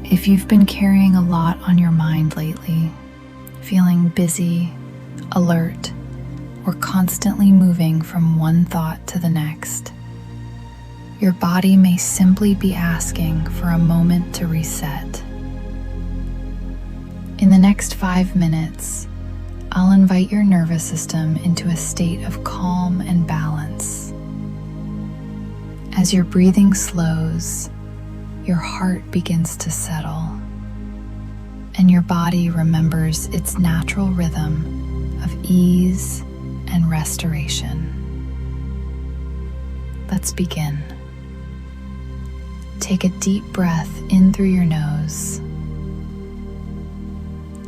If you've been carrying a lot on your mind lately, feeling busy, alert, or constantly moving from one thought to the next, your body may simply be asking for a moment to reset. In the next 5 minutes, I'll invite your nervous system into a state of calm and balance. As your breathing slows, your heart begins to settle, and your body remembers its natural rhythm of ease and restoration. Let's begin. Take a deep breath in through your nose,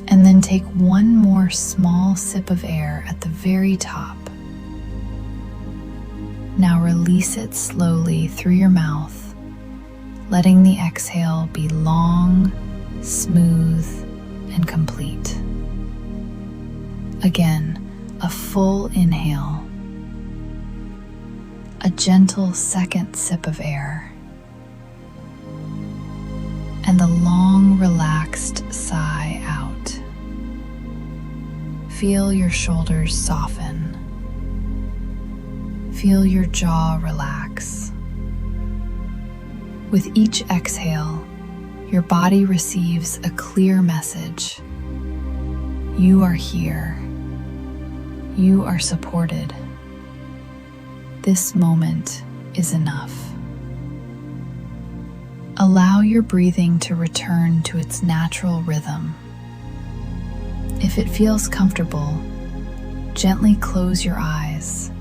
and then take one more small sip of air at the very top. Now release it slowly through your mouth, letting the exhale be long, smooth, and complete. Again, a full inhale, a gentle second sip of air, and the long, relaxed sigh out. Feel your shoulders soften. Feel your jaw relax. With each exhale, your body receives a clear message. You are here. You are supported. This moment is enough. Allow your breathing to return to its natural rhythm. If it feels comfortable, gently close your eyes.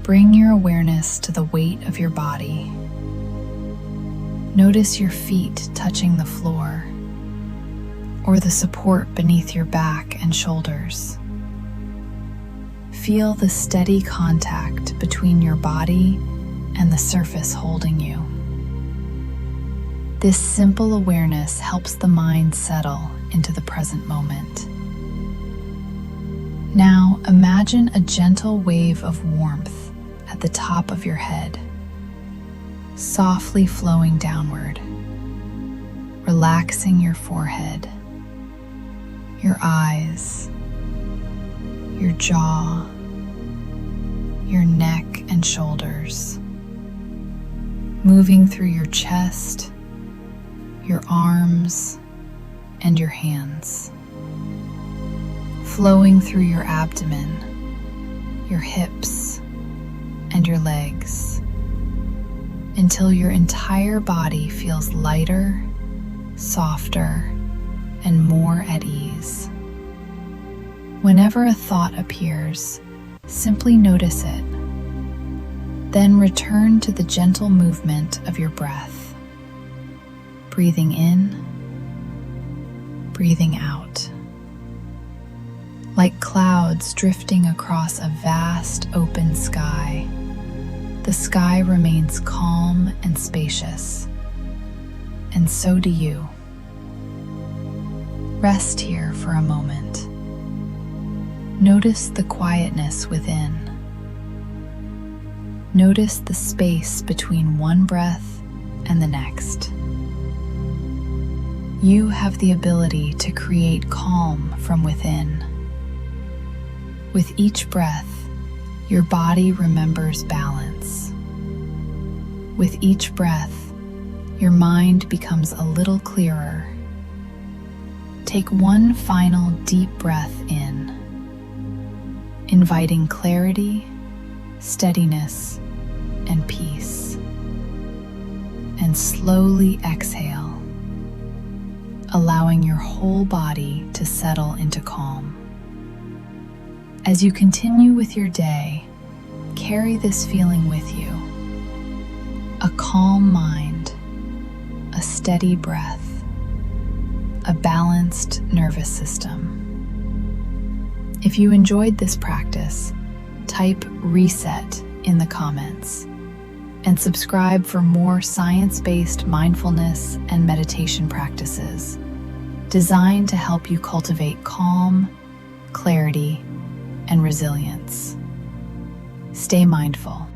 Bring your awareness to the weight of your body. Notice your feet touching the floor, or the support beneath your back and shoulders. Feel the steady contact between your body and the surface holding you. This simple awareness helps the mind settle into the present moment. Now imagine a gentle wave of warmth at the top of your head, softly flowing downward, relaxing your forehead, your eyes, your jaw, your neck and shoulders, moving through your chest, your arms, and your hands, flowing through your abdomen, your hips, and your legs, until your entire body feels lighter, softer, and more at ease. Whenever a thought appears, simply notice it. Then return to the gentle movement of your breath. Breathing in, breathing out. Like clouds drifting across a vast open sky, the sky remains calm and spacious, and so do you. Rest here for a moment. Notice the quietness within. Notice the space between one breath and the next. You have the ability to create calm from within. With each breath, your body remembers balance. With each breath, your mind becomes a little clearer. Take one final deep breath in, inviting clarity, steadiness, and peace. And slowly exhale, allowing your whole body to settle into calm. As you continue with your day, carry this feeling with you. A calm mind, a steady breath, a balanced nervous system. If you enjoyed this practice, type reset in the comments and subscribe for more science-based mindfulness and meditation practices designed to help you cultivate calm, clarity, and resilience. Stay mindful.